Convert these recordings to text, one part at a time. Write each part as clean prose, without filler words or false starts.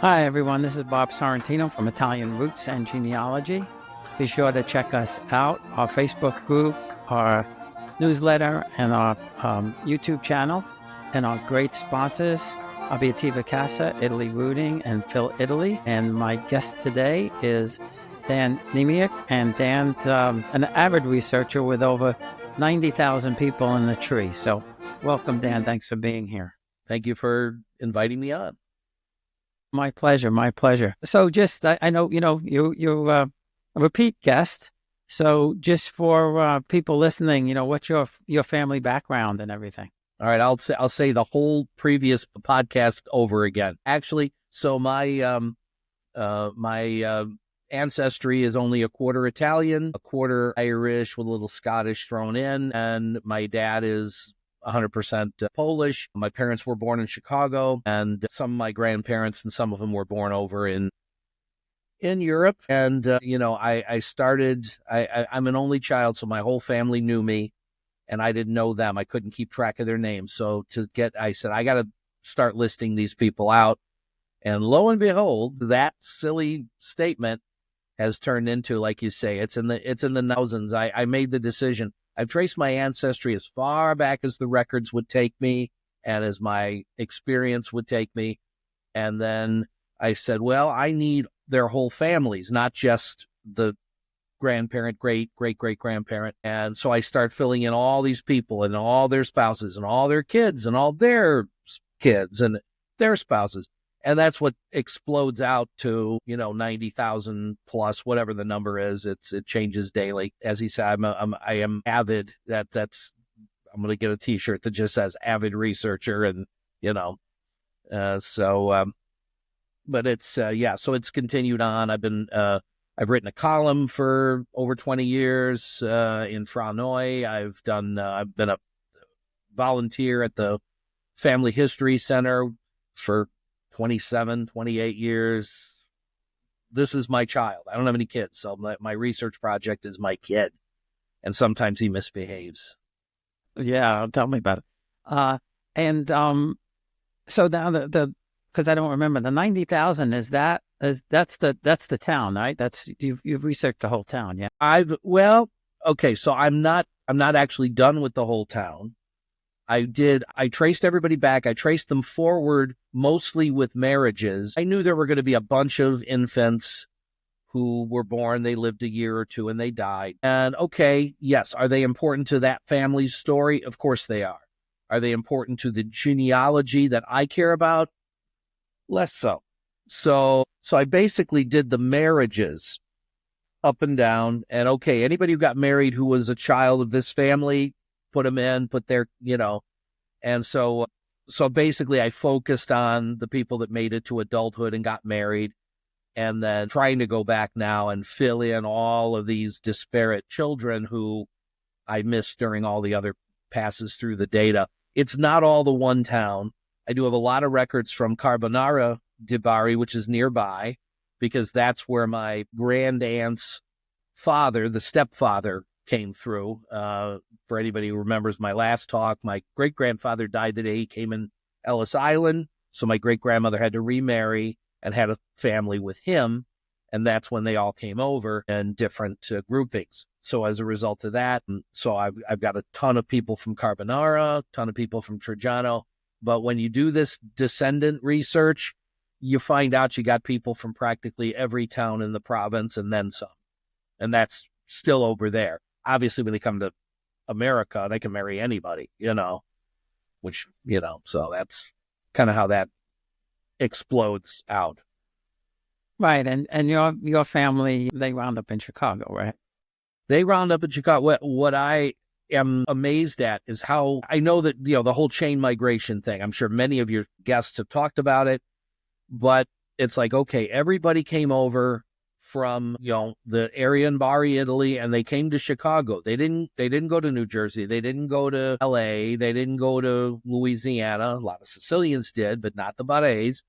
Hi, everyone. This is Bob Sorrentino from Italian Roots and Genealogy. Be sure to check us out, our Facebook group, our newsletter, and our YouTube channel, and our great sponsors, Abitativa Casa, Italy Rooting, and Phil Italy. And my guest today is Dan Niemiec, and Dan's an avid researcher with over 90,000 people in the tree. So welcome, Dan. Thanks for being here. Thank you for inviting me on. My pleasure. My pleasure. So just, I know, you're a repeat guest. So just for people listening, what's your family background and everything? All right. I'll say the whole previous podcast over again. Actually, so my ancestry is only a quarter Italian, a quarter Irish with a little Scottish thrown in. And my dad is 100% Polish. My parents were born in Chicago, and some of my grandparents and some of them were born over in Europe. And, I started, I'm an only child, so my whole family knew me, and I didn't know them. I couldn't keep track of their names. So I said, I got to start listing these people out. And lo and behold, that silly statement has turned into, like you say, it's in the thousands. I made the decision. I've traced my ancestry as far back as the records would take me and as my experience would take me. And then I said, well, I need their whole families, not just the grandparent, great-great-great-grandparent. And so I start filling in all these people and all their spouses and all their kids and all their kids and their spouses. And that's what explodes out to, 90,000 plus, whatever the number is. It changes daily. As he said, I am avid. I'm going to get a T-shirt that just says avid researcher, and but it's so it's continued on. I've written a column for over 20 years in Franoi. I've been a volunteer at the Family History Center for 27, 28 years. This is my child. I don't have any kids, so my research project is my kid, and sometimes he misbehaves. Yeah, tell me about it. So now because I don't remember, the 90,000 that's the town, right? You've researched the whole town, yeah. So I'm not actually done with the whole town. I traced everybody back. I traced them forward mostly with marriages. I knew there were going to be a bunch of infants who were born, they lived a year or two, and they died. And yes, are they important to that family's story? Of course they are. Are they important to the genealogy that I care about? Less so. So I basically did the marriages up and down. And anybody who got married who was a child of this family, put them in, put their, and so basically I focused on the people that made it to adulthood and got married, and then trying to go back now and fill in all of these disparate children who I missed during all the other passes through the data. It's not all the one town. I do have a lot of records from Carbonara di Bari, which is nearby, because that's where my grandaunt's father, the stepfather, came through. For anybody who remembers my last talk, my great-grandfather died the day he came in Ellis Island, so my great-grandmother had to remarry and had a family with him, and that's when they all came over in different groupings. So as a result of that, so I've got a ton of people from Carbonara, a ton of people from Trajano, but when you do this descendant research, you find out you got people from practically every town in the province and then some, and that's still over there. Obviously, when they come to America, they can marry anybody, which, so that's kind of how that explodes out. Right. And your family, they wound up in Chicago, right? They round up in Chicago. What I am amazed at is how I know that, the whole chain migration thing, I'm sure many of your guests have talked about it, but it's like, everybody came over from, the area in Bari, Italy, and they came to Chicago. They didn't go to New Jersey. They didn't go to LA. They didn't go to Louisiana. A lot of Sicilians did, but not the Barres.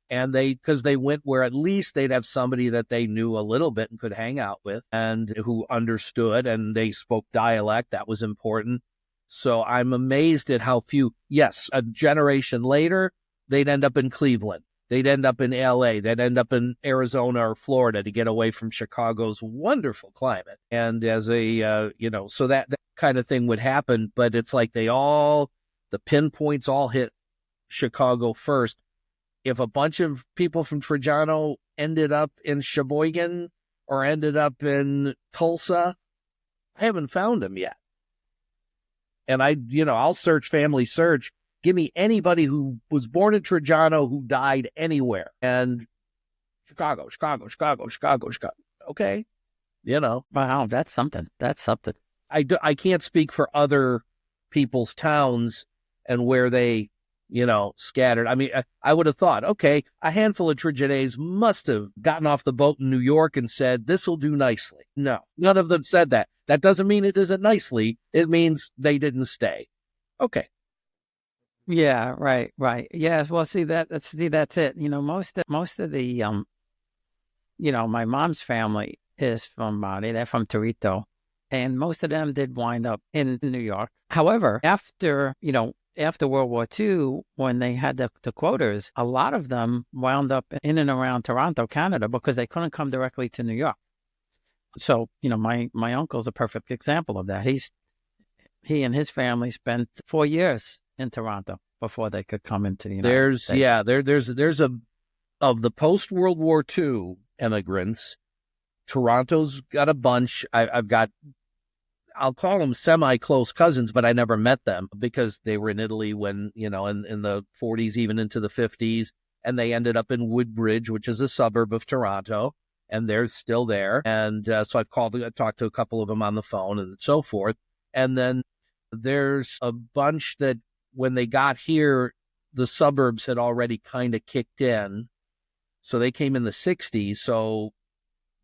And because they went where at least they'd have somebody that they knew a little bit and could hang out with and who understood, and they spoke dialect. That was important. So I'm amazed at how few, yes, a generation later, they'd end up in Cleveland. they'd end up in LA, they'd end up in Arizona or Florida to get away from Chicago's wonderful climate. And as a, so that kind of thing would happen, but it's like the pinpoints all hit Chicago first. If a bunch of people from Trujano ended up in Sheboygan or ended up in Tulsa, I haven't found them yet. And I'll family search. Give me anybody who was born in Trujano who died anywhere. And Chicago. Okay. Wow, that's something. I can't speak for other people's towns and where they, scattered. I mean, I would have thought, okay, a handful of Trigenes must have gotten off the boat in New York and said, this will do nicely. No, none of them said that. That doesn't mean it isn't nicely. It means they didn't stay. Okay. Yeah, right. Yes. Well, that's it. Most of the, my mom's family is from Mari. They're from Torito. And most of them did wind up in New York. However, after World War II, when they had the quotas, a lot of them wound up in and around Toronto, Canada, because they couldn't come directly to New York. So, my uncle's a perfect example of that. He and his family spent 4 years in Toronto before they could come into the United States. Yeah, there's of the post-World War II immigrants, Toronto's got a bunch. I've got, I'll call them semi-close cousins, but I never met them because they were in Italy when, in the 40s, even into the 50s. And they ended up in Woodbridge, which is a suburb of Toronto, and they're still there. And so I talked to a couple of them on the phone and so forth. And then there's a bunch that when they got here, the suburbs had already kind of kicked in. So they came in the 60s. So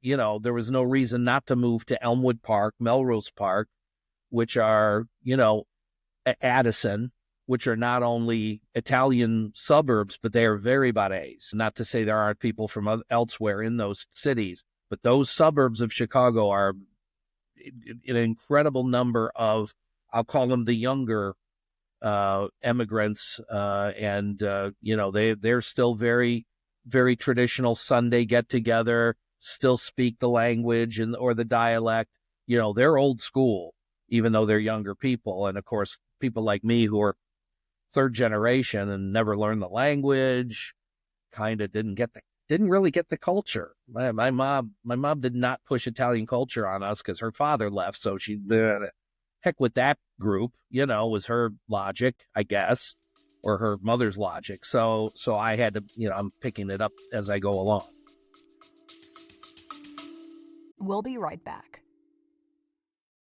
there was no reason not to move to Elmwood Park, Melrose Park, which are, Addison, which are not only Italian suburbs, but they are very Barese. Not to say there aren't people from elsewhere in those cities, but those suburbs of Chicago are an incredible number of, I'll call them the younger immigrants. They're still very, very traditional Sunday get together, still speak the language or the dialect. They're old school, even though they're younger people. And of course, people like me who are third generation and never learned the language, kind of didn't really get the culture. My mom did not push Italian culture on us because her father left. So she, heck with that group, was her logic, I guess, or her mother's logic. So I had to, I'm picking it up as I go along. We'll be right back.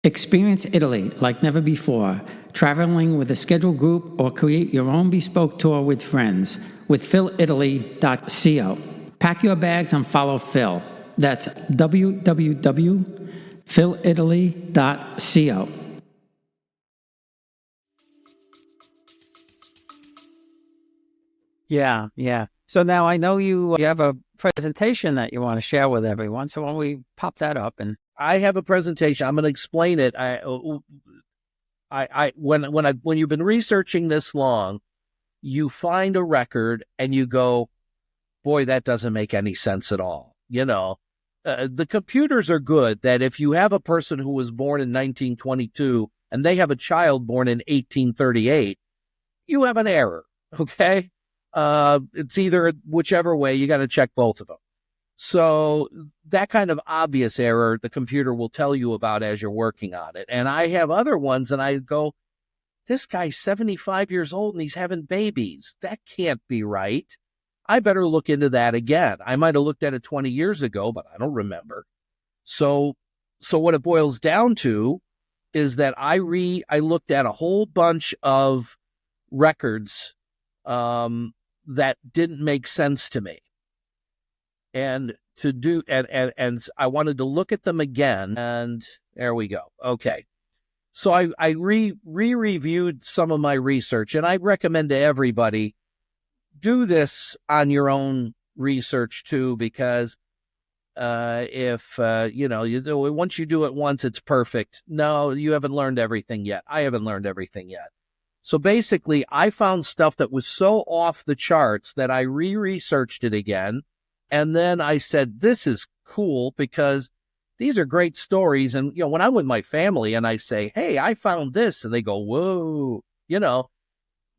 Experience Italy like never before, traveling with a scheduled group or create your own bespoke tour with friends with philitaly.co. Pack your bags and follow Phil. That's www.philitaly.co. Yeah. So now I know you have a presentation that you want to share with everyone. So when we pop that up, and I have a presentation, I'm going to explain it. When you've been researching this long, you find a record and you go, boy, that doesn't make any sense at all. The computers are good that if you have a person who was born in 1922 and they have a child born in 1838, you have an error. Okay. It's either whichever way, you got to check both of them. So that kind of obvious error, the computer will tell you about as you're working on it. And I have other ones and I go, this guy's 75 years old and he's having babies. That can't be right. I better look into that again. I might have looked at it 20 years ago, but I don't remember. So what it boils down to is that I looked at a whole bunch of records that didn't make sense to me. And I wanted to look at them again, and there we go. Okay. So I reviewed some of my research, and I recommend to everybody do this on your own research too, because once you do it once, it's perfect. No, you haven't learned everything yet. I haven't learned everything yet. So basically, I found stuff that was so off the charts that I re-researched it again. And then I said, this is cool because these are great stories. And, when I'm with my family and I say, hey, I found this, and they go, whoa,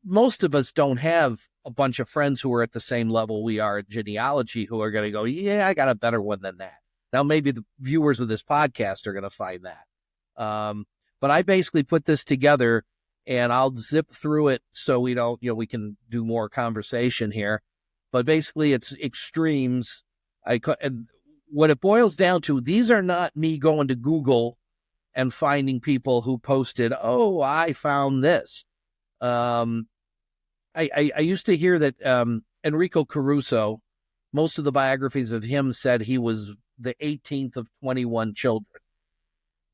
most of us don't have a bunch of friends who are at the same level we are at genealogy who are going to go, yeah, I got a better one than that. Now, maybe the viewers of this podcast are going to find that. But I basically put this together, and I'll zip through it so we don't, we can do more conversation here. But basically, it's extremes. And what it boils down to, these are not me going to Google and finding people who posted, oh, I found this. I used to hear that Enrico Caruso, most of the biographies of him said he was the 18th of 21 children.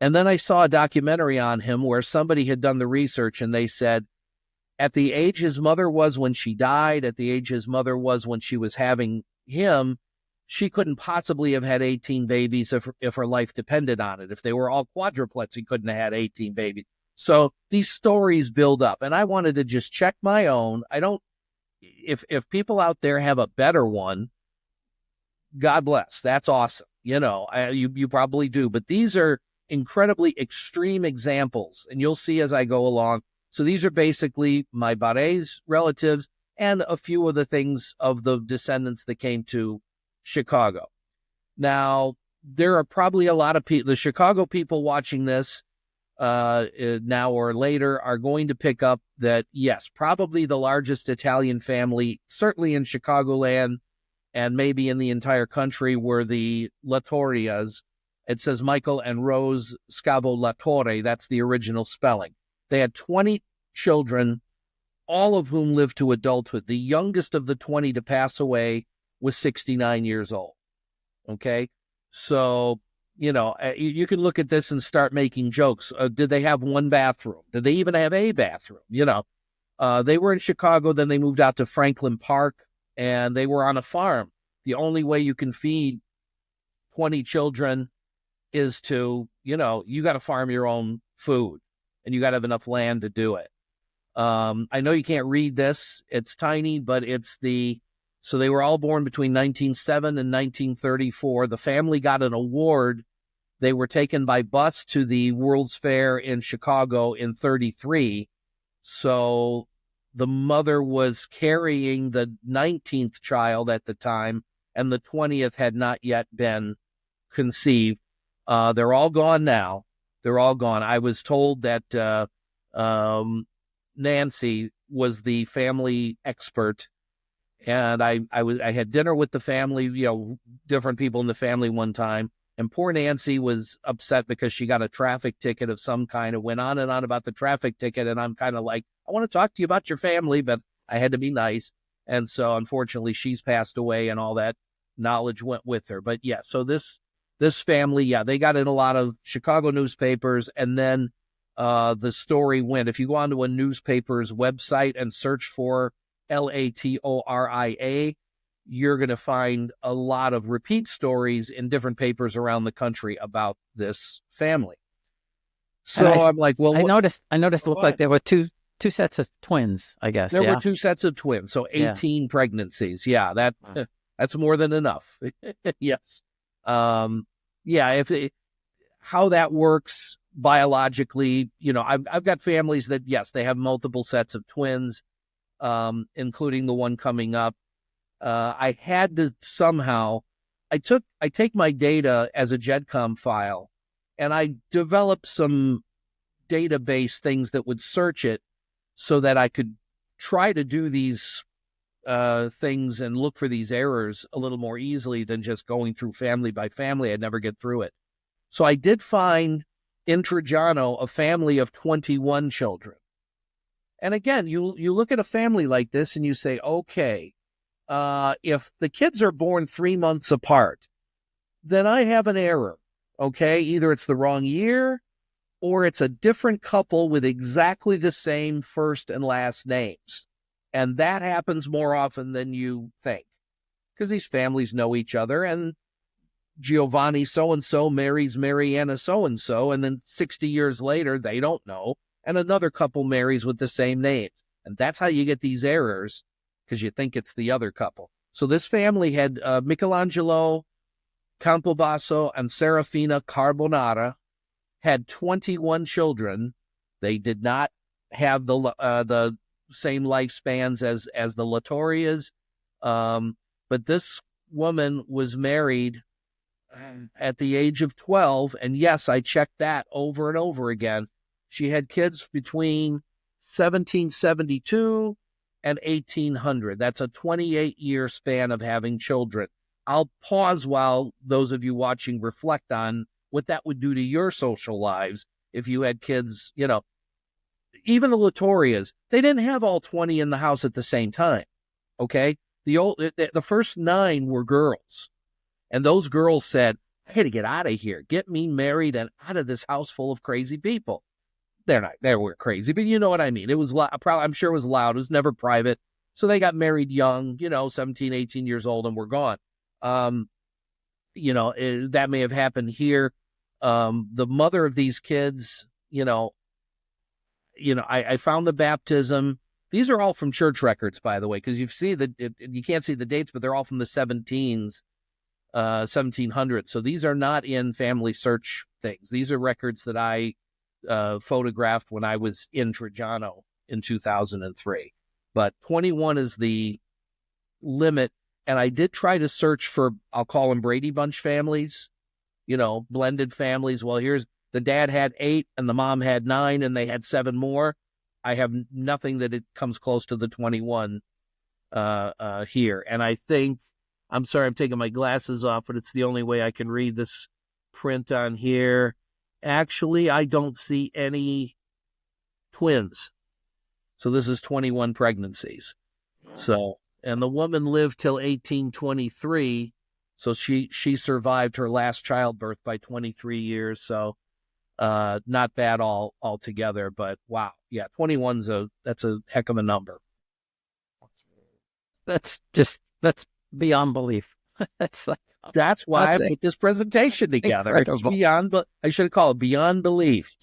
And then I saw a documentary on him where somebody had done the research, and they said at the age his mother was when she died, at the age his mother was when she was having him, she couldn't possibly have had 18 babies if her life depended on it. If they were all quadruplets, he couldn't have had 18 babies. So these stories build up, and I wanted to just check my own. If people out there have a better one, God bless. That's awesome. You probably do, but these are incredibly extreme examples, and you'll see as I go along. So these are basically my Barres relatives and a few of the things of the descendants that came to Chicago. Now, there are probably a lot of people, the Chicago people watching this now or later are going to pick up that, yes, probably the largest Italian family, certainly in Chicagoland and maybe in the entire country, were the Lattorias. It says Michael and Rose Scavo Lattore. That's the original spelling. They had 20 children, all of whom lived to adulthood. The youngest of the 20 to pass away was 69 years old. Okay? So, you can look at this and start making jokes. Did they have one bathroom? Did they even have a bathroom? They were in Chicago, then they moved out to Franklin Park, and they were on a farm. The only way you can feed 20 children is to, you got to farm your own food, and you got to have enough land to do it. I know you can't read this. It's tiny, but so they were all born between 1907 and 1934. The family got an award. They were taken by bus to the World's Fair in Chicago in 1933. So the mother was carrying the 19th child at the time, and the 20th had not yet been conceived. They're all gone now. They're all gone. I was told that Nancy was the family expert, and I had dinner with the family, different people in the family one time, and poor Nancy was upset because she got a traffic ticket of some kind and went on and on about the traffic ticket, and I'm kind of like, I want to talk to you about your family, but I had to be nice. And so unfortunately she's passed away, and all that knowledge went with her. But yeah, so this family, they got in a lot of Chicago newspapers, and then the story went. If you go onto a newspaper's website and search for Latoria, you're going to find a lot of repeat stories in different papers around the country about this family. So I'm like, well, I noticed it looked like there were two sets of twins, I guess. There were two sets of twins, so 18 pregnancies. Yeah, that's more than enough. Yes. How that works biologically, I've got families that, yes, they have multiple sets of twins, including the one coming up. I had to somehow, I take my data as a GEDCOM file, and I developed some database things that would search it so that I could try to do these things and look for these errors a little more easily than just going through family by family. I'd never get through it. So I did find in Trajano a family of 21 children. And again, you look at a family like this and you say, okay, if the kids are born 3 months apart, then I have an error. Okay, either it's the wrong year or it's a different couple with exactly the same first and last names. And that happens more often than you think, because these families know each other, and Giovanni so-and-so marries Mariana so-and-so, and then 60 years later, they don't know. and another couple marries with the same names. And that's how you get these errors, because you think it's the other couple. So this family had Michelangelo Campobasso and Serafina Carbonara, had 21 children. They did not have the same lifespans as the Lattorias, but this woman was married at the age of 12, and yes, I checked that over and over again. She had kids between 1772 and 1800. That's a 28-year span of having children. I'll pause while those of you watching reflect on what that would do to your social lives if you had kids. Even the Lattorias, they didn't have all 20 in the house at the same time. Okay, the first 9 were girls, and those girls said, "I got to get out of here. Get me married and out of this house full of crazy people." They were crazy, but you know what I mean. It was I'm sure it was loud. It was never private. So they got married young, 17, 18 years old, and were gone. That may have happened here. The mother of these kids, I found the baptism. These are all from church records, by the way, because you see that you can't see the dates, but they're all from the 1700s. So these are not in family search things. These are records that I photographed when I was in Trujano in 2003. But 21 is the limit. And I did try to search for, I'll call them Brady Bunch families, blended families. Well, here's the dad had 8 and the mom had 9 and they had 7 more. I have nothing that it comes close to the 21 here. And I think, I'm sorry, I'm taking my glasses off, but it's the only way I can read this print on here. Actually, I don't see any twins. So this is 21 pregnancies. So, and the woman lived till 1823. So she survived her last childbirth by 23 years. So, not bad altogether, but wow. Yeah. 21's that's a heck of a number. That's beyond belief. That's why I put this presentation together. Incredible. It's beyond, I should call it beyond belief.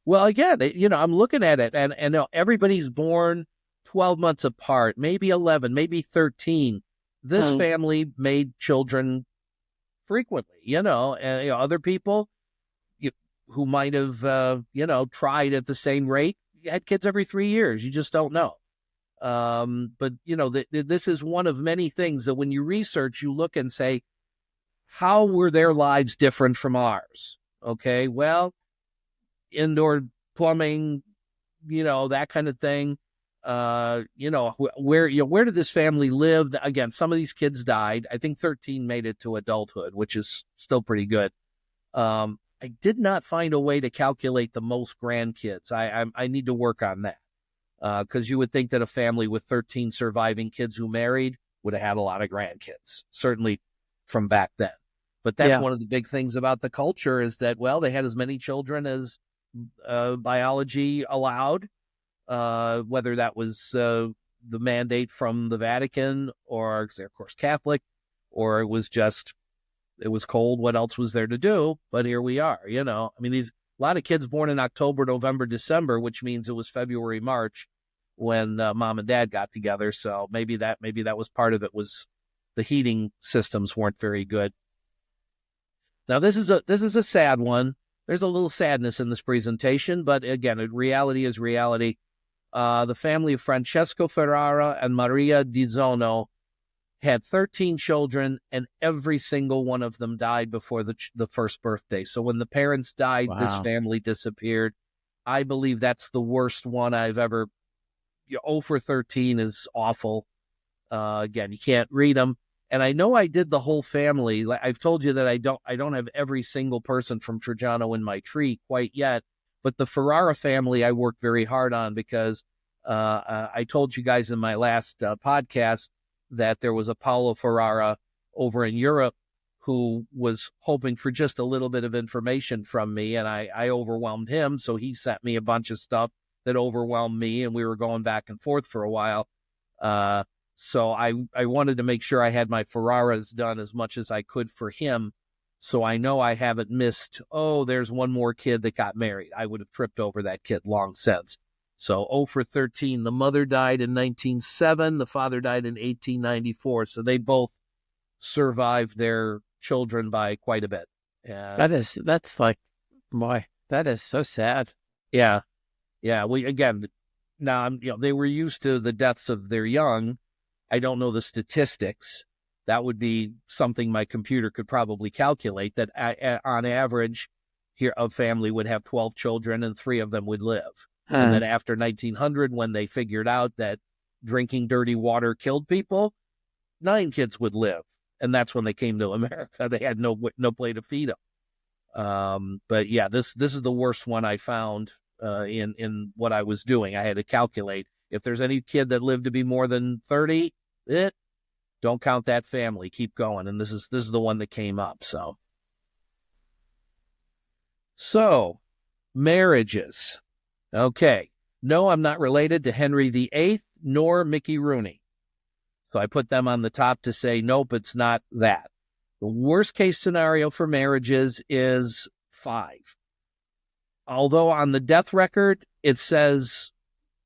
Well, again, I'm looking at it and everybody's born 12 months apart, maybe 11, maybe 13. This family made children frequently, and other people who might have, tried at the same rate, had kids every 3 years. You just don't know. But this is one of many things that when you research, you look and say, how were their lives different from ours? Okay, well, indoor plumbing, that kind of thing. Where did this family live? Again, some of these kids died. I think 13 made it to adulthood, which is still pretty good. I did not find a way to calculate the most grandkids. I need to work on that. Because you would think that a family with 13 surviving kids who married would have had a lot of grandkids, certainly from back then. But that's one of the big things about the culture is that, well, they had as many children as biology allowed, whether that was the mandate from the Vatican or, because they're, of course, Catholic, or it was cold. What else was there to do? But here we are, a lot of kids born in October, November, December, which means it was February, March when mom and dad got together. So maybe that was part of it, was the heating systems weren't very good. Now, this is a sad one. There's a little sadness in this presentation, but again, reality is reality. The family of Francesco Ferrara and Maria Di Zono had 13 children, and every single one of them died before the first birthday. So when the parents died, This family disappeared. I believe that's the worst one I've ever. 0 for 13 is awful. Again, you can't read them. And I know I did the whole family. I've told you that I don't have every single person from Trujano in my tree quite yet. But the Ferrara family I worked very hard on because I told you guys in my last podcast that there was a Paolo Ferrara over in Europe who was hoping for just a little bit of information from me, and I overwhelmed him, so he sent me a bunch of stuff that overwhelmed me, and we were going back and forth for a while. So I wanted to make sure I had my Ferraras done as much as I could for him. So I know I haven't missed, oh, there's one more kid that got married. I would have tripped over that kid long since. So 0 for 13. The mother died in 1907. The father died in 1894. So they both survived their children by quite a bit. That's like, boy, that is so sad. Yeah. Yeah. Now they were used to the deaths of their young. I don't know the statistics. That would be something my computer could probably calculate, that on average here a family would have 12 children and 3 of them would live. And then after 1900, when they figured out that drinking dirty water killed people, 9 kids would live. And that's when they came to America. They had no place to feed them. But yeah, this is the worst one I found in what I was doing. I had to calculate if there's any kid that lived to be more than 30, don't count that family. Keep going. And this is the one that came up. So marriages. Okay. No, I'm not related to Henry VIII nor Mickey Rooney. So I put them on the top to say, nope, it's not that. The worst case scenario for marriages is 5. Although on the death record, it says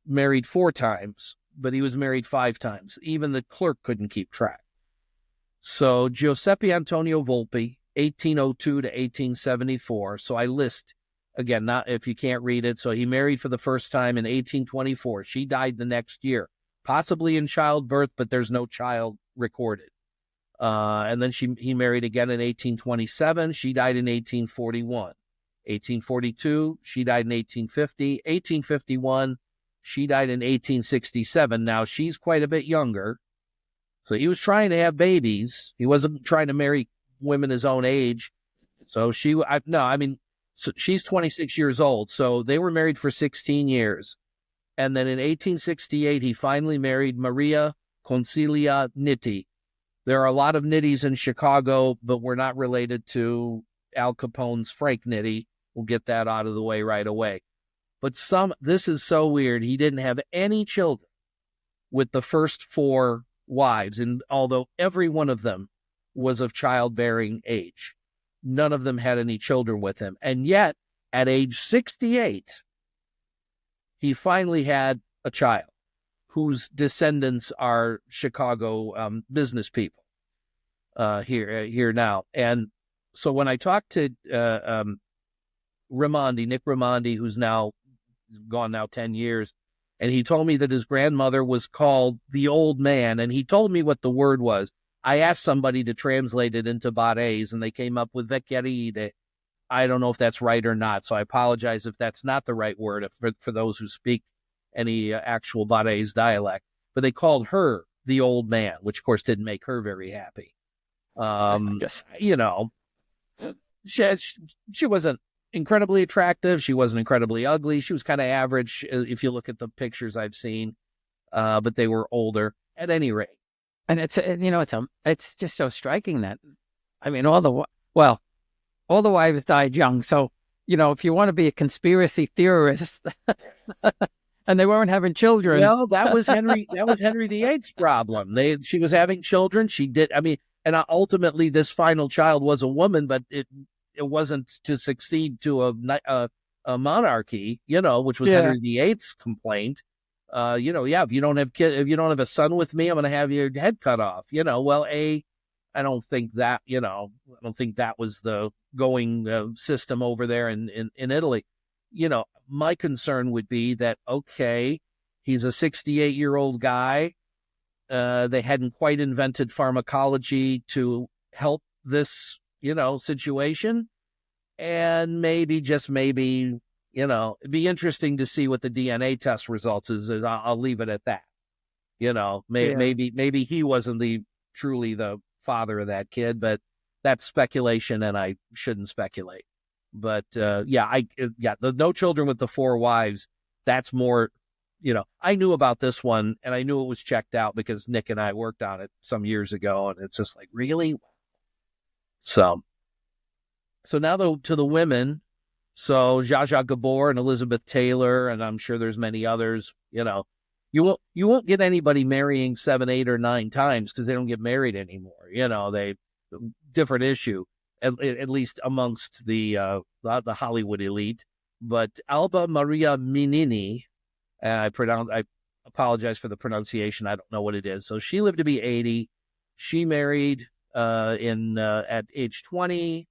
married 4 times, but he was married 5 times. Even the clerk couldn't keep track. So Giuseppe Antonio Volpi, 1802 to 1874. So I list, again, not if you can't read it. So he married for the first time in 1824. She died the next year, possibly in childbirth, but there's no child recorded. And then he married again in 1827. She died in 1841. 1842, she died in 1850. 1851, she died in 1867. Now, she's quite a bit younger. So he was trying to have babies. He wasn't trying to marry women his own age. So she's 26 years old. So they were married for 16 years. And then in 1868, he finally married Maria Consilia Nitti. There are a lot of Nitties in Chicago, but we're not related to Al Capone's Frank Nitti. We'll get that out of the way right away. But this is so weird. He didn't have any children with the first 4 wives. And although every one of them was of childbearing age, none of them had any children with him. And yet, at age 68, he finally had a child whose descendants are Chicago business people here now. And so when I talked to Nick Raimondi, who's now gone 10 years, and he told me that his grandmother was called the old man, and he told me what the word was. I asked somebody to translate it into Barese, and they came up with vecchieride. I don't know if that's right or not, so I apologize if that's not the right word for those who speak any actual Barese dialect. But they called her the old man, which of course didn't make her very happy. She wasn't incredibly attractive. She wasn't incredibly ugly. She was kind of average if you look at the pictures I've seen, but they were older at any rate. And it's just so striking that, I mean, all the wives died young. So, if you want to be a conspiracy theorist and they weren't having children. Well, that was Henry VIII's problem. She was having children. She did. I mean, and ultimately this final child was a woman, but it wasn't to succeed to a monarchy, which was Henry VIII's complaint. If you don't have a son with me, I'm going to have your head cut off. I don't think that, was the going system over there in Italy. My concern would be that, okay, he's a 68-year-old guy. They hadn't quite invented pharmacology to help this, situation. And maybe, just maybe, it'd be interesting to see what the DNA test results is. I'll leave it at that. Maybe he wasn't truly the father of that kid, but that's speculation and I shouldn't speculate. But the no children with the 4 wives, that's more, I knew about this one and I knew it was checked out because Nick and I worked on it some years ago, and it's just like, really? So now to the women. So Zsa Zsa Gabor and Elizabeth Taylor, and I'm sure there's many others, you won't get anybody marrying 7, 8, or 9 times because they don't get married anymore. Different issue. at least amongst the Hollywood elite. But Alba Maria Minini, I apologize for the pronunciation. I don't know what it is. So she lived to be 80. She married at age 20,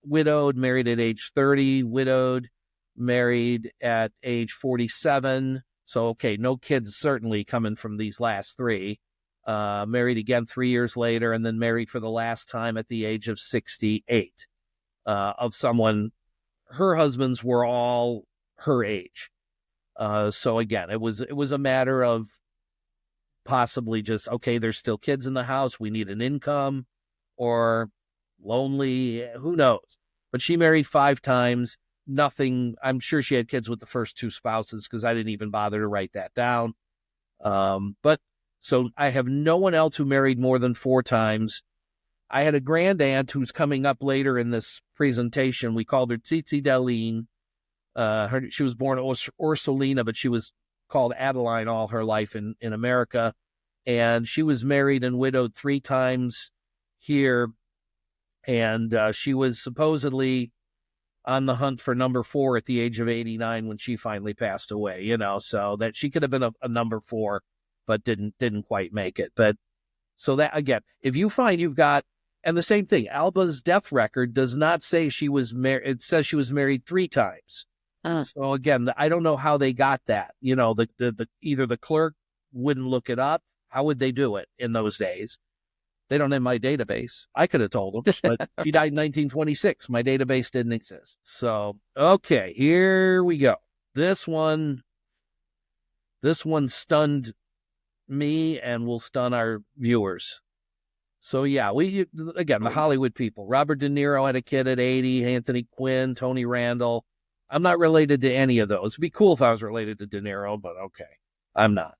widowed, married at age 30, widowed, married at age 47. So, okay, no kids certainly coming from these last three. Married again 3 years later, and then married for the last time at the age of 68 of someone. Her husbands were all her age. So again, it was a matter of possibly just, okay, there's still kids in the house, we need an income, or lonely, who knows. But she married 5 times. Nothing, I'm sure she had kids with the first 2 spouses, because I didn't even bother to write that down. But so I have no one else who married more than 4 times. I had a grand aunt who's coming up later in this presentation. We called her Tsitsi Deline. She was born Ursulina, but she was called Adeline all her life in America. And she was married and widowed 3 times here. And she was supposedly on the hunt for number 4 at the age of 89 when she finally passed away, so that she could have been a number 4, but didn't quite make it. But so that, again, if you find you've got, and the same thing, Alba's death record does not say she was married. It says she was married 3 times. So again, I don't know how they got that. Either the clerk wouldn't look it up. How would they do it in those days? They don't have my database. I could have told them, but she died in 1926. My database didn't exist. So, okay, here we go. This one stunned me and will stun our viewers. So yeah, the Hollywood people. Robert De Niro had a kid at 80, Anthony Quinn, Tony Randall. I'm not related to any of those. It'd be cool if I was related to De Niro, but okay, I'm not.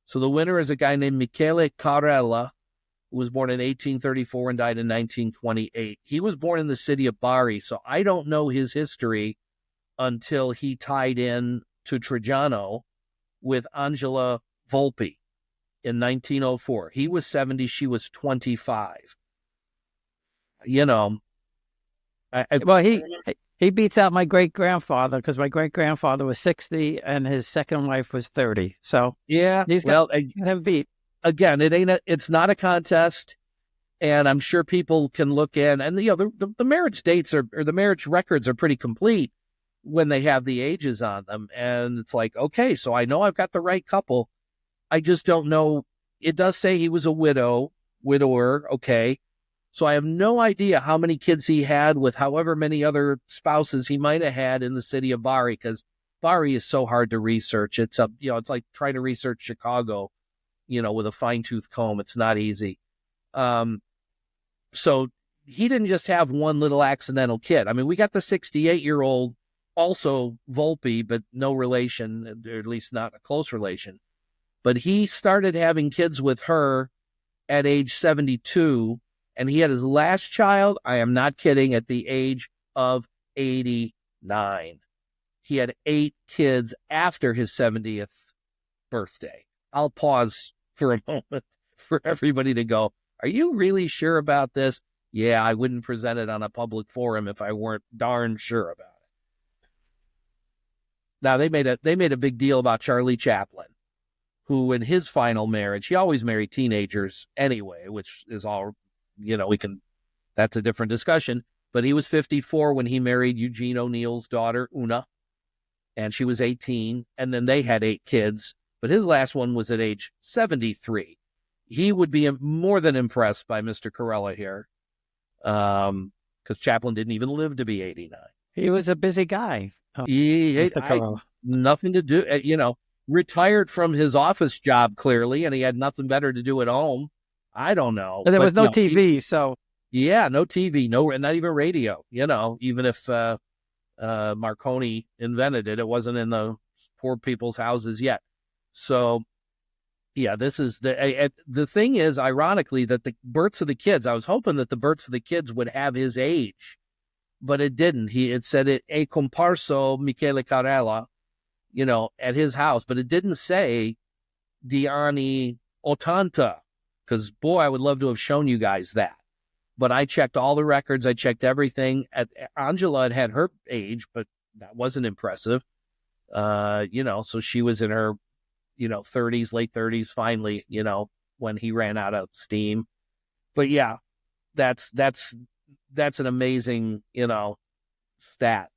So the winner is a guy named Michele Carella, who was born in 1834 and died in 1928. He was born in the city of Bari, so I don't know his history until he tied in to Trajano with Angela Volpi in 1904. He was 70, she was 25. Well, he beats out my great-grandfather, because my great-grandfather was 60 and his second wife was 30. So yeah, he's got him beat. Again, it's not a contest, and I'm sure people can look in, and the marriage dates or the marriage records are pretty complete when they have the ages on them, and it's like, okay, so I know I've got the right couple. I just don't know. It does say he was a widower, okay. So I have no idea how many kids he had with however many other spouses he might have had in the city of Bari, because Bari is so hard to research. It's it's like trying to research Chicago, with a fine-tooth comb. It's not easy. So he didn't just have one little accidental kid. I mean, we got the 68-year-old, also Volpe, but no relation, or at least not a close relation. But he started having kids with her at age 72, and he had his last child, I am not kidding, at the age of 89. He had 8 kids after his 70th birthday. I'll pause for a moment for everybody to go, are you really sure about this? Yeah, I wouldn't present it on a public forum if I weren't darn sure about it. Now, they made a big deal about Charlie Chaplin, who in his final marriage, he always married teenagers anyway, which is all, that's a different discussion. But he was 54 when he married Eugene O'Neill's daughter, Una, and she was 18, and then they had 8 kids. But his last one was at age 73. He would be more than impressed by Mr. Carella here, because Chaplin didn't even live to be 89. He was a busy guy, Mr. Carella. Nothing to do, retired from his office job, clearly, and he had nothing better to do at home. I don't know. But there was no TV, so... Yeah, no TV, not even radio, even if Marconi invented it, it wasn't in the poor people's houses yet. So, yeah, this is the thing is, ironically, that the births of the kids, I was hoping that the births of the kids would have his age, but it didn't. It said e comparso Michele Carella, at his house, but it didn't say di anni 80, because, boy, I would love to have shown you guys that. But I checked all the records. I checked everything. Angela had her age, but that wasn't impressive. So she was in her, 30s, late 30s, finally, when he ran out of steam. But yeah, that's an amazing, stat.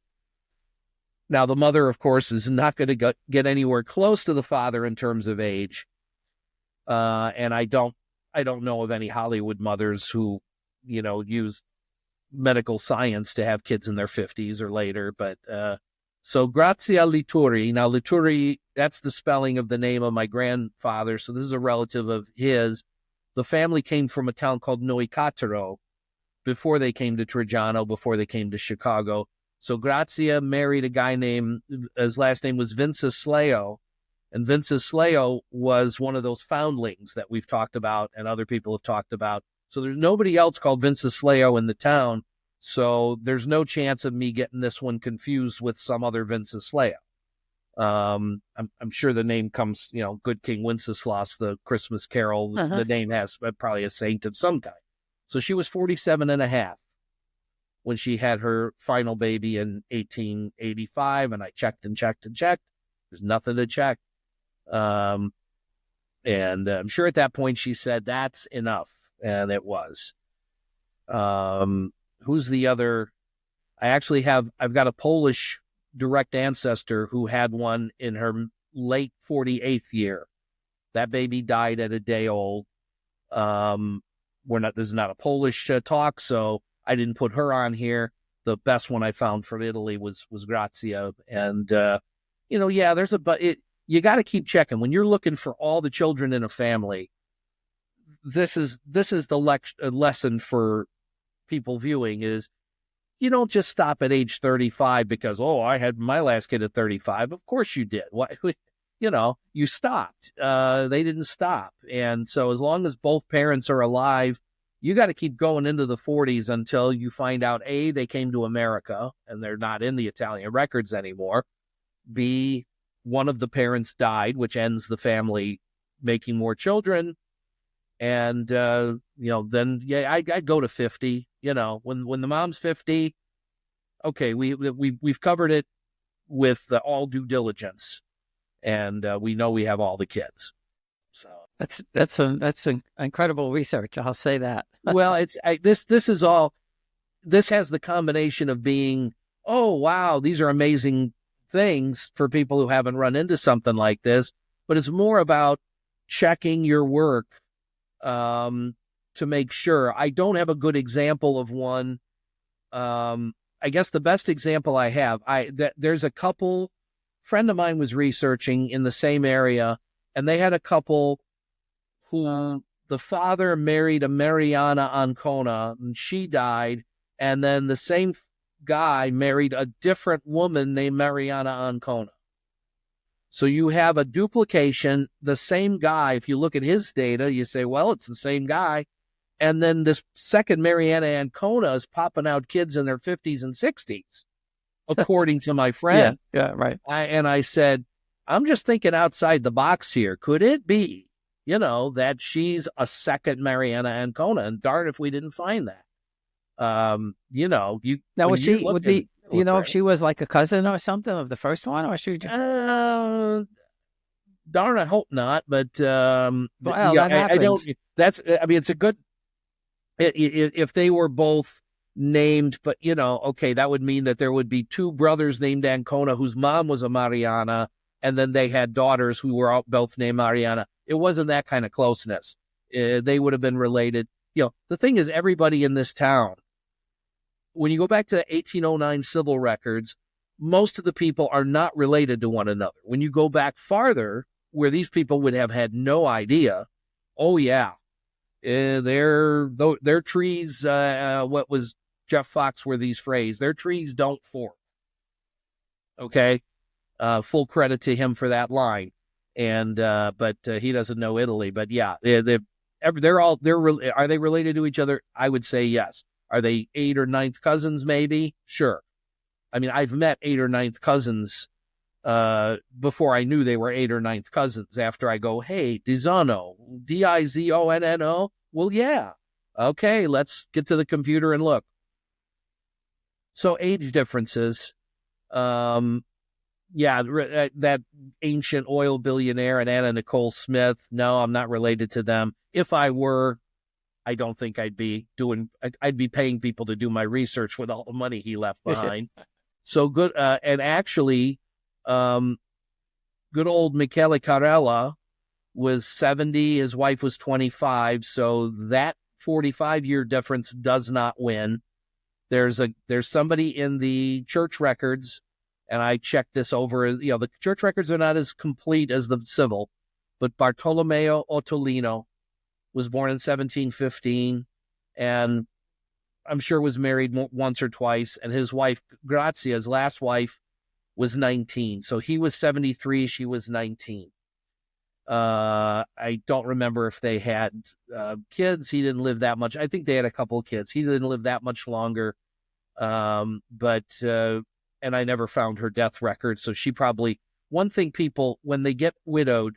Now, the mother, of course, is not going to get anywhere close to the father in terms of age. And I don't know of any Hollywood mothers who, use medical science to have kids in their 50s or later. But so Grazia Lituri. Now, Lituri, that's the spelling of the name of my grandfather. So this is a relative of his. The family came from a town called Noicatero before they came to Trajano, before they came to Chicago. So Grazia married a guy his last name was Vinceslao. And Vinceslao was one of those foundlings that we've talked about and other people have talked about. So there's nobody else called Vinceslao in the town. So there's no chance of me getting this one confused with some other Vinceslao. I'm sure the name comes, Good King Wenceslas, the Christmas Carol. The name has probably a saint of some kind. So she was 47 and a half when she had her final baby in 1885. And I checked and checked and checked. There's nothing to check. And I'm sure at that point she said, that's enough. And it was. Who's the other? I've got a Polish direct ancestor who had one in her late 48th year. That baby died at a day old. This is not a Polish talk, so I didn't put her on here. The best one I found from Italy was Grazia. And, you got to keep checking when you're looking for all the children in a family. This is the lesson for people viewing is you don't just stop at age 35 because, I had my last kid at 35. Of course you did. Why, you stopped. They didn't stop. And so as long as both parents are alive, you got to keep going into the 40s until you find out, A, they came to America and they're not in the Italian records anymore. B, one of the parents died, which ends the family making more children. And, then, I'd go to 50, when the mom's 50, okay, we've covered it with all due diligence and we know we have all the kids. So that's an incredible research. I'll say that. Well, this has the combination of being, oh, wow, these are amazing things for people who haven't run into something like this, but it's more about checking your work to make sure. I don't have a good example of one. I guess the best example I have, there's a couple, friend of mine was researching in the same area, and they had a couple who the father married a Mariana Ancona, and she died, and then the same guy married a different woman named Mariana Ancona. So you have a duplication, the same guy. If you look at his data, you say, well, it's the same guy. And then this second Mariana Ancona is popping out kids in their 50s and 60s, according to my friend. Yeah, right. I said, I'm just thinking outside the box here. Could it be, that she's a second Mariana Ancona? And darn if we didn't find that. Now, would she would be, if she was like a cousin or something of the first one, or she? Darn, I hope not. But I don't. It's a good. If they were both named, but okay, that would mean that there would be two brothers named Ancona whose mom was a Mariana, and then they had daughters who were both named Mariana. It wasn't that kind of closeness. They would have been related. The thing is, everybody in this town, when you go back to the 1809 civil records, most of the people are not related to one another. When you go back farther, where these people would have had no idea, oh yeah, their trees, what was Jeff Foxworthy's phrase, their trees don't fork. Okay, full credit to him for that line. And but he doesn't know Italy. But yeah, are they related to each other? I would say yes. Are they 8th or 9th cousins? Maybe. Sure. I mean, I've met 8th or 9th cousins before I knew they were 8th or 9th cousins. After I go, hey, Dizonno, Dizonno. Well, yeah, Okay, let's get to the computer and look. So age differences. That ancient oil billionaire and Anna Nicole Smith. No, I'm not related to them. If I were, I don't think I'd be paying people to do my research with all the money he left behind. So good. And actually, good old Michele Carella was 70. His wife was 25. So that 45-year difference does not win. There's somebody in the church records, and I checked this over. The church records are not as complete as the civil, but Bartolomeo Ottolino was born in 1715, and I'm sure was married once or twice. And his wife, Grazia, his last wife, was 19. So he was 73, she was 19. I don't remember if they had kids. He didn't live that much. I think they had a couple of kids. He didn't live that much longer. And I never found her death record. So she probably, one thing people, when they get widowed,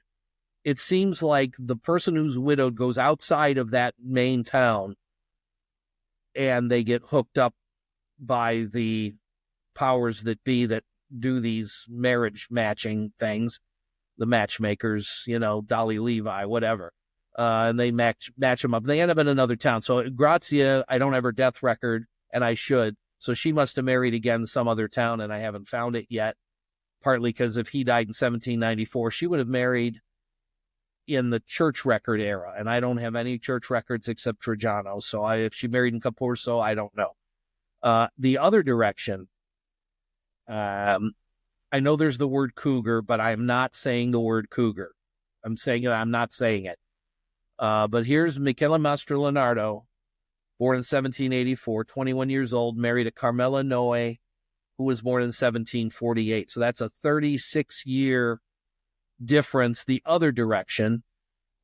it seems like the person who's widowed goes outside of that main town and they get hooked up by the powers that be that do these marriage matching things, the matchmakers, Dolly Levi, whatever. And they match them up. They end up in another town. So Grazia, I don't have her death record, and I should. So she must have married again some other town, and I haven't found it yet, partly because if he died in 1794, she would have married in the church record era, and I don't have any church records except Trajano. So if she married in Capurso, I don't know. The other direction, I know there's the word cougar, but I'm not saying the word cougar. I'm saying it, I'm not saying it. But here's Michele Mastro Leonardo, born in 1784, 21 years old, married to Carmela Noe, who was born in 1748. So that's a 36-year difference the other direction.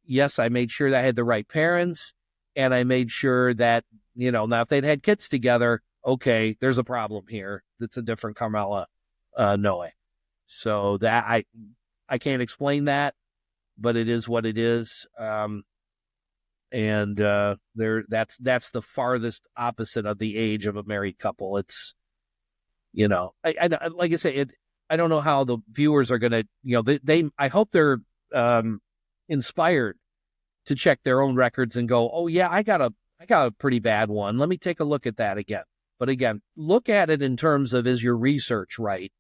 Yes, I made sure that I had the right parents, and I made sure that, now if they'd had kids together, okay, there's a problem here. It's a different Carmela Noe. So that I can't explain that, but it is what it is. And that's the farthest opposite of the age of a married couple. It's, I like I say, I don't know how the viewers are going to, I hope they're inspired to check their own records and go, oh yeah, I got a pretty bad one. Let me take a look at that again. But again, look at it in terms of, is your research right?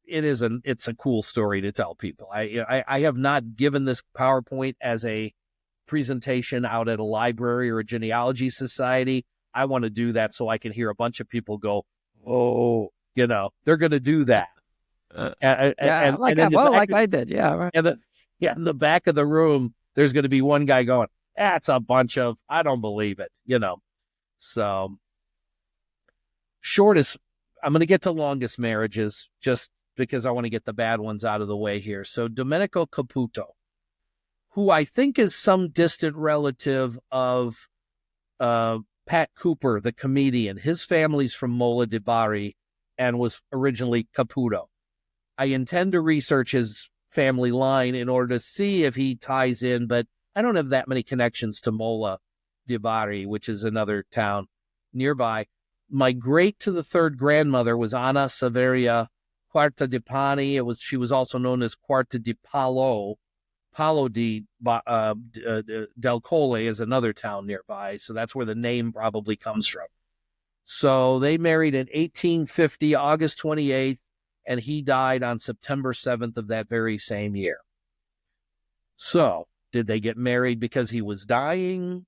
It's a cool story to tell people. I have not given this PowerPoint as a presentation out at a library or a genealogy society. I want to do that so I can hear a bunch of people go, oh, they're going to do that. I did. Yeah. Right. And in the back of the room, there's going to be one guy going, that's a bunch of, I don't believe it, So shortest, I'm going to get to longest marriages just because I want to get the bad ones out of the way here. So Domenico Caputo, who I think is some distant relative of Pat Cooper, the comedian. His family's from Mola di Bari and was originally Caputo. I intend to research his family line in order to see if he ties in, but I don't have that many connections to Mola di Bari, which is another town nearby. My great to the third grandmother was Anna Saveria Quarta di Pani. She was also known as Quarta di Palo. Palo del Colle is another town nearby, so that's where the name probably comes from. So they married in 1850, August 28th, and he died on September 7th of that very same year. So did they get married because he was dying?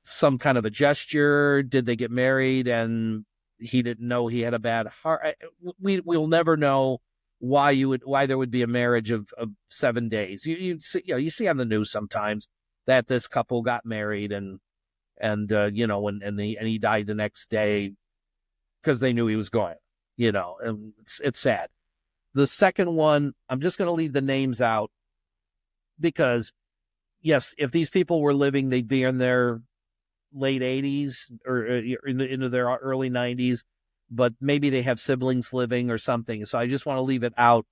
Some kind of a gesture? Did they get married and he didn't know he had a bad heart? We'll never know why there would be a marriage of 7 days. You see on the news sometimes that this couple got married and he died the next day because they knew he was going. And it's sad. The second one, I'm just going to leave the names out because, yes, if these people were living, they'd be in their late 80s or into their early 90s, but maybe they have siblings living or something. So I just want to leave it out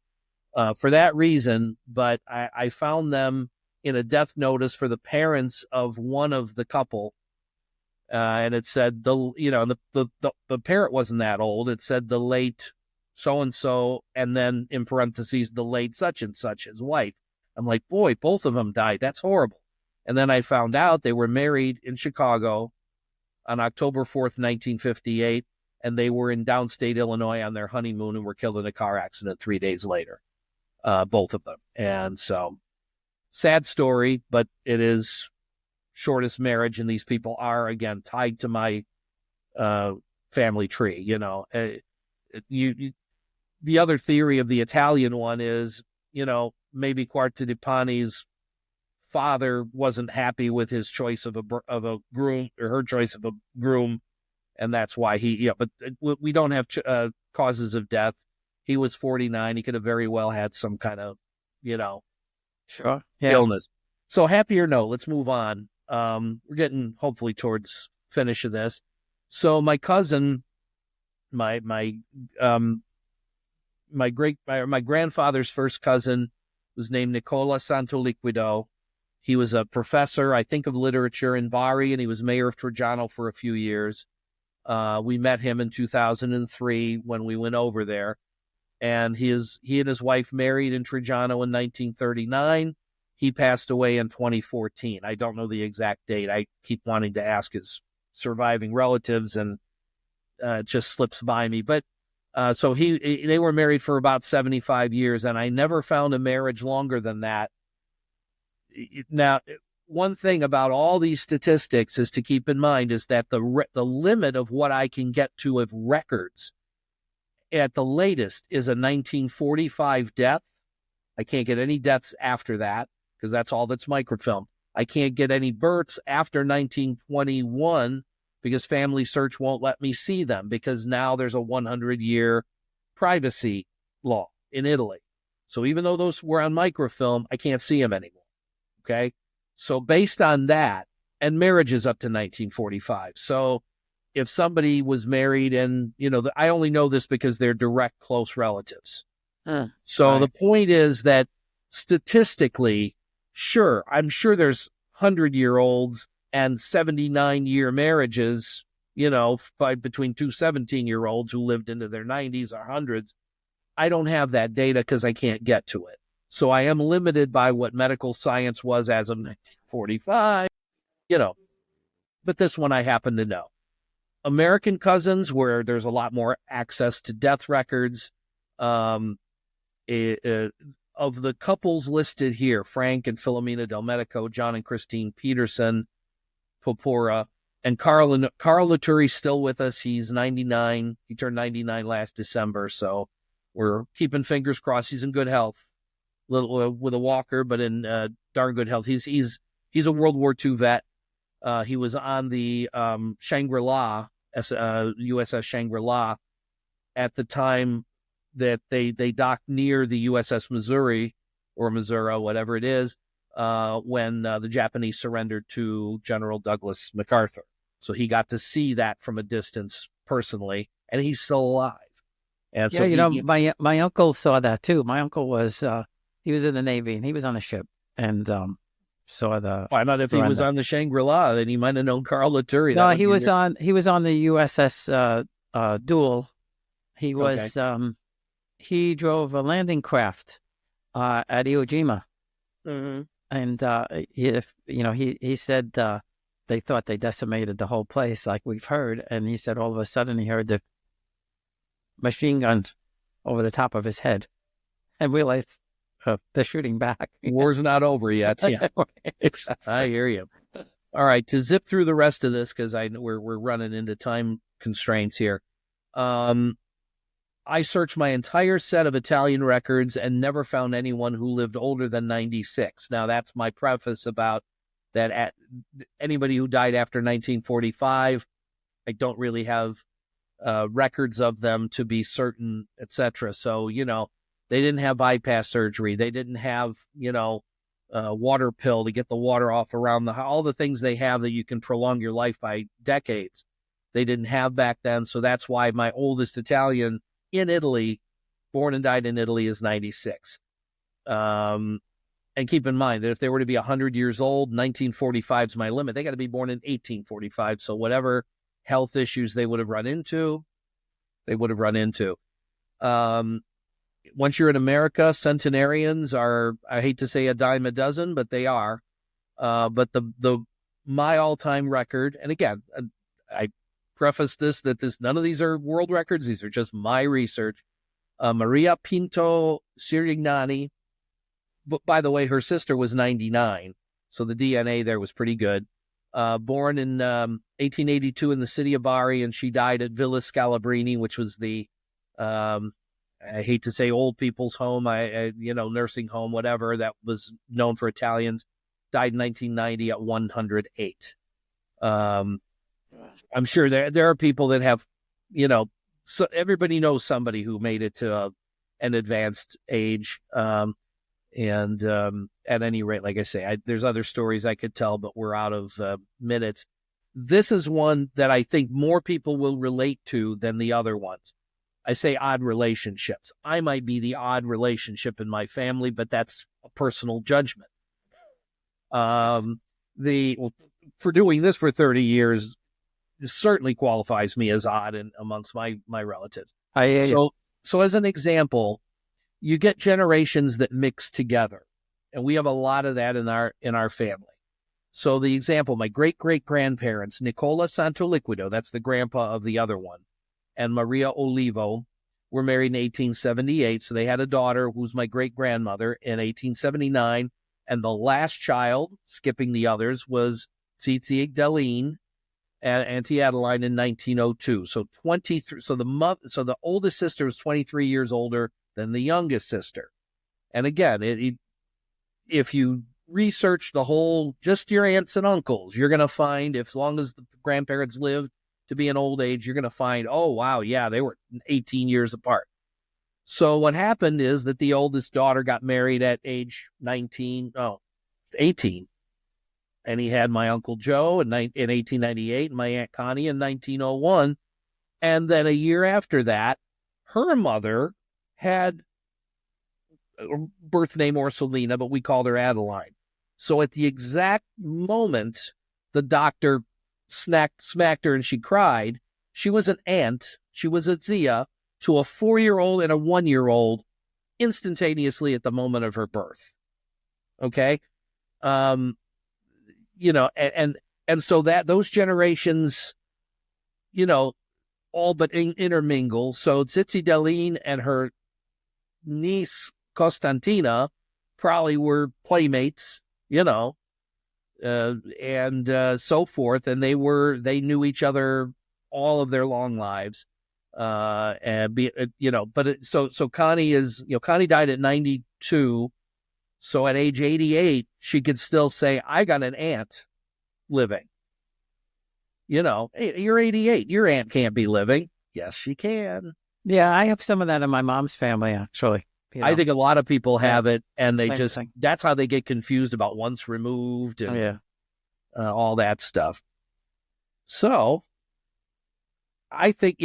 for that reason. But I found them in a death notice for the parents of one of the couple. And it said the parent wasn't that old. It said the late so-and-so, and then in parentheses, the late such and such, his wife. I'm like, boy, both of them died. That's horrible. And then I found out they were married in Chicago on October 4th, 1958, and they were in downstate Illinois on their honeymoon and were killed in a car accident 3 days later, both of them. And so, sad story, but it is shortest marriage, and these people are, again, tied to my family tree. The other theory of the Italian one is, maybe Quarta di Pane's father wasn't happy with his choice of a groom, or her choice of a groom, and that's why but we don't have causes of death. He was 49. He could have very well had some kind of, Sure. illness. So, happier note, let's move on. We're getting hopefully towards finish of this. So my cousin, my grandfather's first cousin was named Nicola Santoliquido. He was a professor, I think, of literature in Bari, and he was mayor of Trajano for a few years. We met him in 2003 when we went over there, and he and his wife married in Trajano in 1939. He passed away in 2014. I don't know the exact date. I keep wanting to ask his surviving relatives, and it just slips by me. But so they were married for about 75 years, and I never found a marriage longer than that. Now, one thing about all these statistics is to keep in mind is that the limit of what I can get to of records at the latest is a 1945 death. I can't get any deaths after that, because that's all that's microfilmed. I can't get any births after 1921 because Family Search won't let me see them, because now there's a 100-year privacy law in Italy. So even though those were on microfilm, I can't see them anymore. Okay? So based on that, and marriage is up to 1945. So if somebody was married and, I only know this because they're direct close relatives. So right. The point is that statistically, sure, I'm sure there's 100-year-olds and 79-year marriages, between two 17-year-olds who lived into their 90s or hundreds. I don't have that data because I can't get to it. So I am limited by what medical science was as of 1945, but this one I happen to know. American cousins, where there's a lot more access to death records, of the couples listed here, Frank and Filomena Del Medico, John and Christine Peterson, Popora, and Carl Laturi's still with us. He's 99. He turned 99 last December, so we're keeping fingers crossed. He's in good health, little with a walker, but in darn good health. He's a World War II vet. He was on the Shangri-La, USS Shangri-La, at the time that they docked near the USS Missouri, or Missouri, whatever it is, when the Japanese surrendered to General Douglas MacArthur. So he got to see that from a distance personally, and he's still alive. And so my uncle saw that too. My uncle was he was in the Navy, and he was on a ship, and saw the. Why not? If he was on the Shangri-La, then he might have known Carl Laturi. No, he was on the USS Duel. He was he drove a landing craft at Iwo Jima, and he said they thought they decimated the whole place, like we've heard, and he said all of a sudden he heard the machine gun over the top of his head, and realized they're shooting back. War's not over yet. Yeah, I hear you. All right, to zip through the rest of this, because we're running into time constraints here. I searched my entire set of Italian records and never found anyone who lived older than 96. Now, that's my preface about that. Anybody who died after 1945, I don't really have records of them to be certain, etc. So, they didn't have bypass surgery. They didn't have, water pill to get the water off around all the things they have that you can prolong your life by decades. They didn't have back then. So that's why my oldest Italian in Italy, born and died in Italy, is 96. And keep in mind that if they were to be 100 years old, 1945 is my limit. They got to be born in 1845. So whatever health issues they would have run into, they would have run into. Once you're in America, centenarians are, I hate to say a dime a dozen, but they are. But my all-time record, and again, I preface this that none of these are world records. These are just my research. Maria Pinto Sirignani, but by the way, her sister was 99, so the DNA there was pretty good. Born in 1882 in the city of Bari, and she died at Villa Scalabrini, which was the, I hate to say old people's home, nursing home, whatever, that was known for Italians. Died in 1990 at 108. I'm sure there are people that have, so everybody knows somebody who made it to an advanced age. And at any rate, like I say, there's other stories I could tell, but we're out of minutes. This is one that I think more people will relate to than the other ones. I say odd relationships. I might be the odd relationship in my family, but that's a personal judgment. For doing this for 30 years, this certainly qualifies me as odd amongst my relatives. So as an example, you get generations that mix together, and we have a lot of that in our family. So the example, my great-great-grandparents, Nicola Santoliquido, that's the grandpa of the other one, and Maria Olivo were married in 1878. So they had a daughter who's my great-grandmother in 1879. And the last child, skipping the others, was Titi Deline and Auntie Adeline in 1902. So 23. So the oldest sister was 23 years older than the youngest sister. And again, if you research the whole, just your aunts and uncles, you're going to find, as long as the grandparents lived to be an old age, you're going to find, oh, wow, yeah, they were 18 years apart. So what happened is that the oldest daughter got married at age 18. And he had my Uncle Joe in 1898 and my Aunt Connie in 1901. And then a year after that, her mother had a birth name Ursulina, but we called her Adeline. So at the exact moment the doctor smacked her and she cried, she was an aunt, she was a Zia, to a 4-year-old and a 1-year-old instantaneously at the moment of her birth. Okay? And so that those generations, all but intermingle. So Tsitsi Deline and her niece Costantina probably were playmates, and so forth. And they knew each other all of their long lives. So Connie Connie died at 92. So at age 88, she could still say, I got an aunt living. Hey, you're 88. Your aunt can't be living. Yes, she can. Yeah, I have some of that in my mom's family, actually. I think a lot of people have it, and that's how they get confused about once removed and all that stuff. So I think,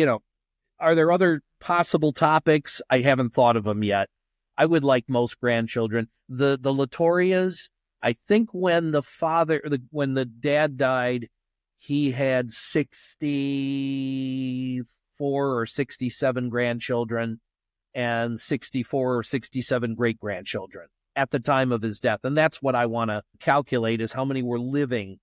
are there other possible topics? I haven't thought of them yet. I would like most grandchildren. The Latorias, I think when the dad died, he had 64 or 67 grandchildren and 64 or 67 great-grandchildren at the time of his death. And that's what I want to calculate, is how many were living.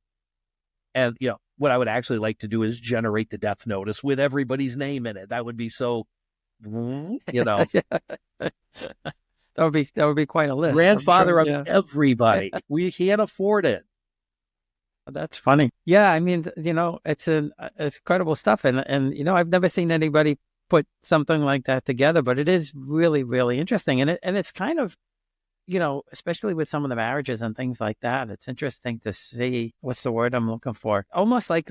And, what I would actually like to do is generate the death notice with everybody's name in it. That would be so, That would be quite a list. Grandfather of everybody. We can't afford it. That's funny. Yeah, I mean, it's incredible stuff, and I've never seen anybody put something like that together, but it is really, really interesting, and it's kind of, especially with some of the marriages and things like that, it's interesting to see, what's the word I'm looking for? Almost like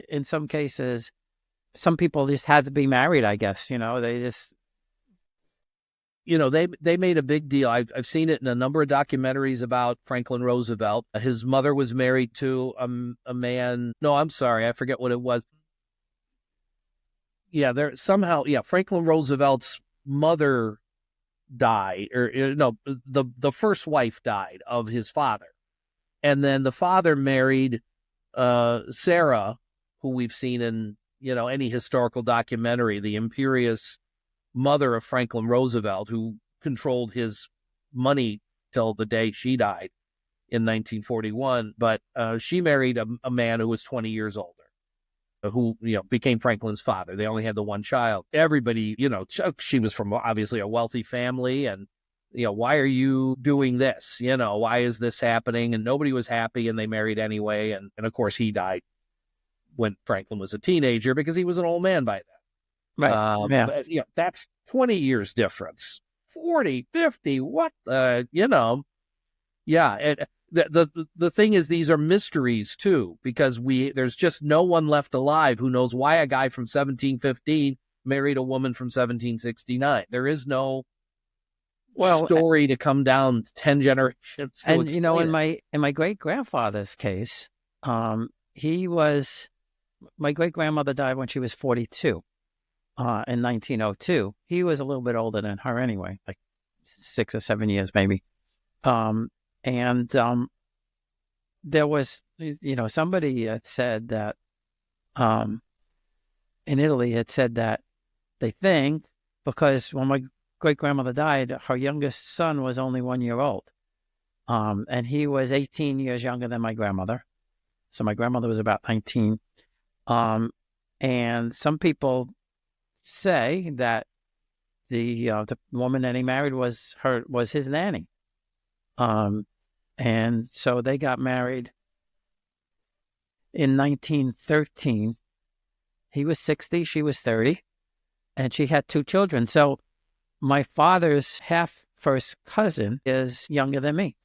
in some cases, some people just had to be married, I guess. They just. They made a big deal. I've seen it in a number of documentaries about Franklin Roosevelt. His mother was married to a man. No, I'm sorry. I forget what it was. Yeah, Franklin Roosevelt's mother died, or no, the first wife died of his father. And then the father married Sarah, who we've seen in, any historical documentary, the imperious mother of Franklin Roosevelt, who controlled his money till the day she died in 1941. But she married a man who was 20 years older, who, became Franklin's father. They only had the one child. Everybody, she was from obviously a wealthy family, and, why are you doing this? Why is this happening? And nobody was happy, and they married anyway. And of course, he died when Franklin was a teenager because he was an old man by then. Right. Yeah. But, that's 20 years difference. 40, 50, what the, yeah. And the thing is, these are mysteries too, because there's just no one left alive who knows why a guy from 1715 married a woman from 1769. There is no story to come down 10 generations to explain in my great grandfather's case, my great grandmother died when she was 42 in 1902. He was a little bit older than her anyway, like 6 or 7 years maybe. There was, somebody had said that in Italy had said that they think because when my great grandmother died, her youngest son was only 1 year old. And he was 18 years younger than my grandmother. So my grandmother was about 19. And some people say that the woman that he married was his nanny. And so they got married in 1913. He was 60, she was 30, and she had 2 children. So my father's half first cousin is younger than me.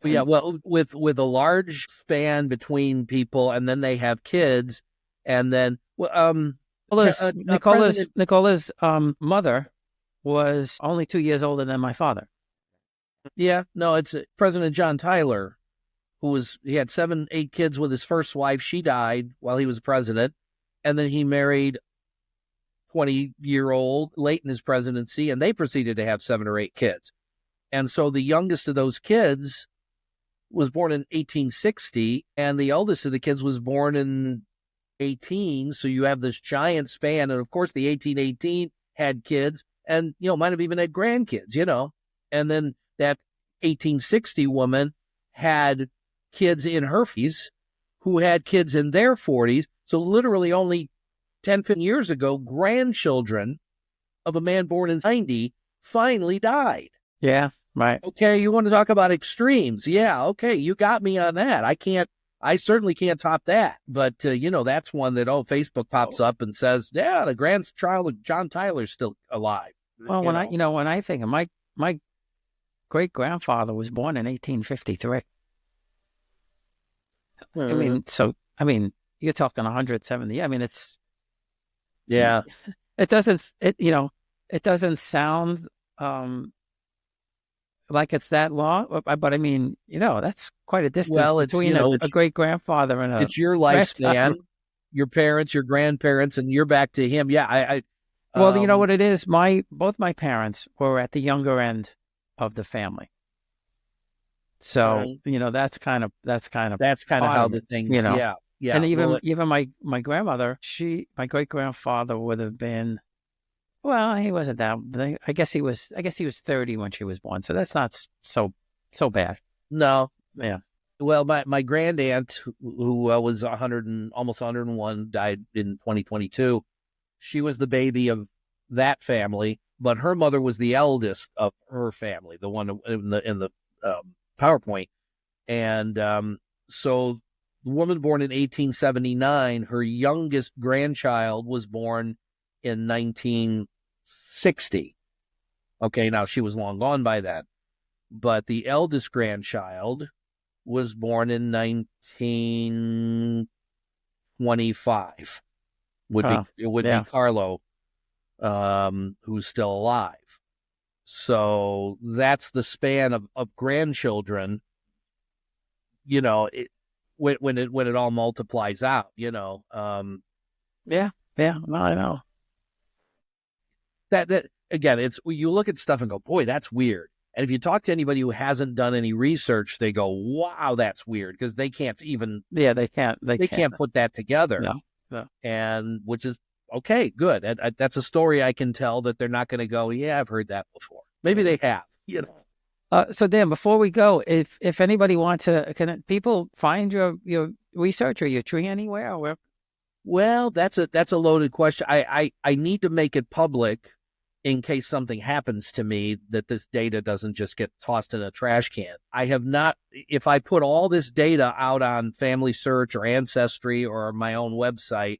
Yeah, well, with a large span between people, and then they have kids, and then Nicola's mother was only 2 years older than my father. Yeah, no, it's President John Tyler, he had 7, 8 kids with his first wife. She died while he was president, and then he married 20-year-old late in his presidency, and they proceeded to have 7 or 8 kids. And so the youngest of those kids was born in 1860, and the eldest of the kids was born in 18. So you have this giant span, and of course the 1818 had kids, and might have even had grandkids, and then that 1860 woman had kids in her 40s who had kids in their 40s. So literally only 10, 15 years ago, grandchildren of a man born in 90 finally died. Yeah, right. Okay, you want to talk about extremes? Yeah, okay, you got me on that. I certainly can't top that. But, that's one that, Facebook pops up and says, yeah, the grandchild of John Tyler's still alive. Well, when I think of my great-grandfather was born in 1853. You're talking 170. It's... Yeah. It doesn't sound like it's that long, but that's quite a distance between a great-grandfather and it's your lifespan, your parents, your grandparents, and you're back to him. Yeah, well, you know what it is? Both my parents were at the younger end of the family. So, that's kind of how the things, yeah. And even my grandmother, my great grandfather would have been, well, he wasn't that. I guess he was 30 when she was born. So that's not so bad. No. Yeah. Well, my grandaunt, who was almost 101, died in 2022. She was the baby of that family, but her mother was the eldest of her family, the one in the PowerPoint. And so the woman born in 1879, her youngest grandchild was born in 1960. Okay, now she was long gone by then. But the eldest grandchild was born in 1925. It would be Carlo, who's still alive. So that's the span of grandchildren, when it all multiplies out, Yeah. No, I know. That again, it's you look at stuff and go, boy, that's weird. And if you talk to anybody who hasn't done any research, they go, wow, that's weird, because they can't even they can't put that together. No. And which is okay, good. And that's a story I can tell that they're not going to go, yeah, I've heard that before. Maybe they have. You know. So Dan, before we go, if anybody wants to, can people find your research or your tree anywhere? Or Well, that's a loaded question. I need to make it public in case something happens to me, that this data doesn't just get tossed in a trash can. I have not, if I put all this data out on Family Search or Ancestry or my own website,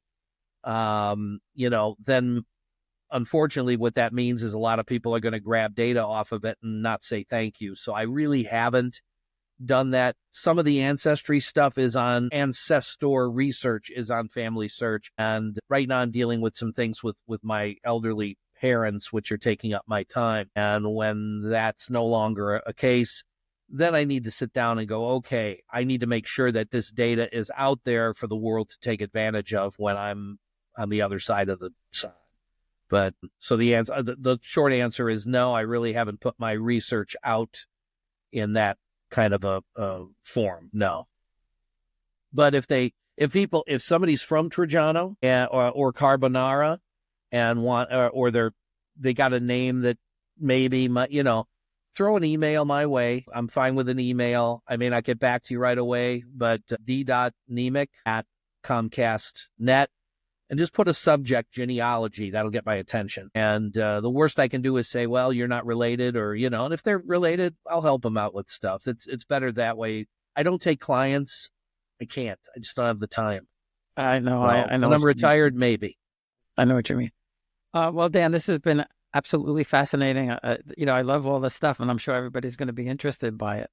then unfortunately what that means is a lot of people are going to grab data off of it and not say thank you. So I really haven't done that. Some of the Ancestry stuff is on Ancestor Research, is on Family Search. And right now I'm dealing with some things with my elderly parents, which are taking up my time. And when that's no longer a case, then I need to sit down and go, okay, I need to make sure that this data is out there for the world to take advantage of when I'm on the other side of the side. But so the short answer is no, I really haven't put my research out in that kind of a form. No. But if somebody's from Trajano or Carbonara and want, or they got a name that maybe throw an email my way. I'm fine with an email. I may not get back to you right away, but d.niemiec@comcast.net, and just put a subject, genealogy. That'll get my attention. And the worst I can do is say, well, you're not related, or, and if they're related, I'll help them out with stuff. It's better that way. I don't take clients. I can't. I just don't have the time. I know. Well, I know. When I'm retired, maybe. I know what you mean. Well, Dan, this has been absolutely fascinating. I love all this stuff, and I'm sure everybody's going to be interested by it.